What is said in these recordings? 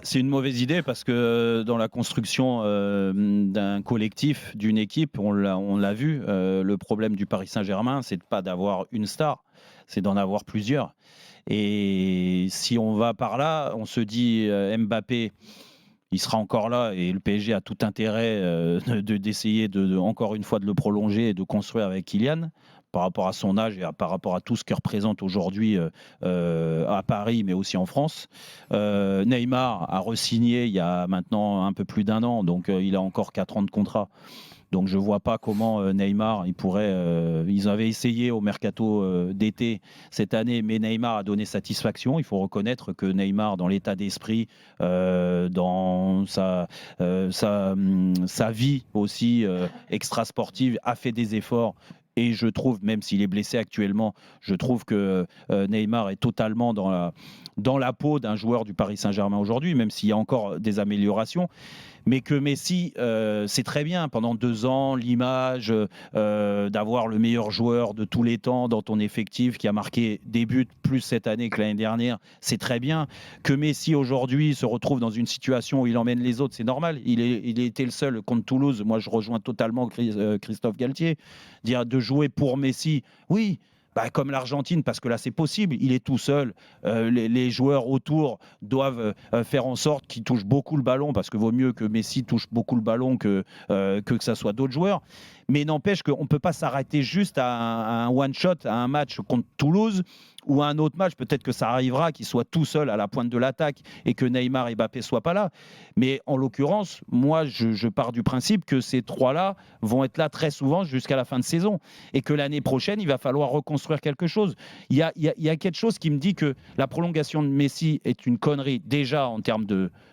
C'est une mauvaise idée parce que dans la construction d'un collectif, d'une équipe, on l'a vu, le problème du Paris Saint-Germain, c'est pas d'avoir une star, c'est d'en avoir plusieurs. Et si on va par là, on se dit Mbappé, il sera encore là et le PSG a tout intérêt d'essayer encore une fois de le prolonger et de construire avec Kylian par rapport à son âge et par rapport à tout ce qu'il représente aujourd'hui à Paris, mais aussi en France. Neymar a re-signé il y a maintenant un peu plus d'un an, donc il a encore 4 ans de contrat. Donc je ne vois pas comment Neymar, il pourrait... ils avaient essayé au mercato d'été cette année, mais Neymar a donné satisfaction. Il faut reconnaître que Neymar, dans l'état d'esprit, dans sa vie aussi extra-sportive, a fait des efforts. Et je trouve, même s'il est blessé actuellement, je trouve que Neymar est totalement dans la peau d'un joueur du Paris Saint-Germain aujourd'hui, même s'il y a encore des améliorations. Mais que Messi, c'est très bien, pendant 2 ans, l'image d'avoir le meilleur joueur de tous les temps dans ton effectif qui a marqué des buts plus cette année que l'année dernière, c'est très bien. Que Messi aujourd'hui se retrouve dans une situation où il emmène les autres, c'est normal. Il était le seul contre Toulouse. Moi, je rejoins totalement Christophe Galtier. Dire de jouer pour Messi, oui. Comme l'Argentine, parce que là c'est possible, il est tout seul. Les joueurs autour doivent faire en sorte qu'il touche beaucoup le ballon, parce que vaut mieux que Messi touche beaucoup le ballon que ça soit d'autres joueurs. Mais n'empêche qu'on ne peut pas s'arrêter juste à un one-shot, à un match contre Toulouse ou à un autre match. Peut-être que ça arrivera qu'il soit tout seul à la pointe de l'attaque et que Neymar et Mbappé ne soient pas là. Mais en l'occurrence, moi, je pars du principe que ces trois-là vont être là très souvent jusqu'à la fin de saison et que l'année prochaine, il va falloir reconstruire quelque chose. Il y a quelque chose qui me dit que la prolongation de Messi est une connerie déjà en termes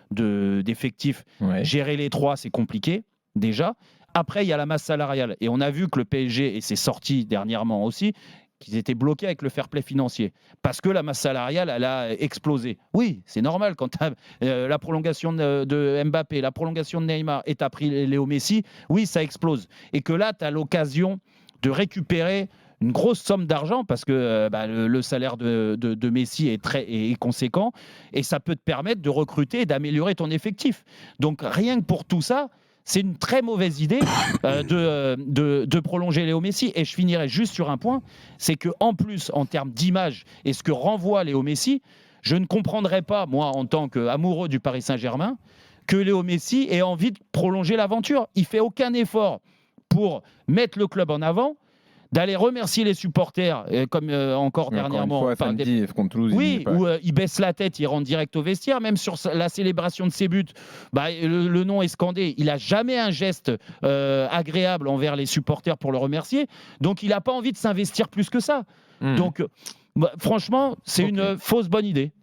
d'effectifs. Ouais. Gérer les trois, c'est compliqué déjà. Après, il y a la masse salariale. Et on a vu que le PSG, et c'est sorti dernièrement aussi, qu'ils étaient bloqués avec le fair play financier. Parce que la masse salariale, elle a explosé. Oui, c'est normal. Quand tu as la prolongation de Mbappé, la prolongation de Neymar et tu as pris Léo Messi, oui, ça explose. Et que là, tu as l'occasion de récupérer une grosse somme d'argent parce que le salaire de Messi est conséquent et ça peut te permettre de recruter et d'améliorer ton effectif. Donc, rien que pour tout ça, c'est une très mauvaise idée de prolonger Léo Messi. Et je finirai juste sur un point, c'est qu'en plus, en termes d'image et ce que renvoie Léo Messi, je ne comprendrais pas, moi, en tant qu'amoureux du Paris Saint-Germain, que Léo Messi ait envie de prolonger l'aventure. Il ne fait aucun effort pour mettre le club en avant, d'aller remercier les supporters, comme encore dernièrement. Encore une fois, samedi, contre Toulouse, oui, où il baisse la tête, il rentre direct au vestiaire. Même sur la célébration de ses buts, le nom est scandé. Il n'a jamais un geste agréable envers les supporters pour le remercier. Donc, il n'a pas envie de s'investir plus que ça. Donc, franchement, c'est une fausse bonne idée.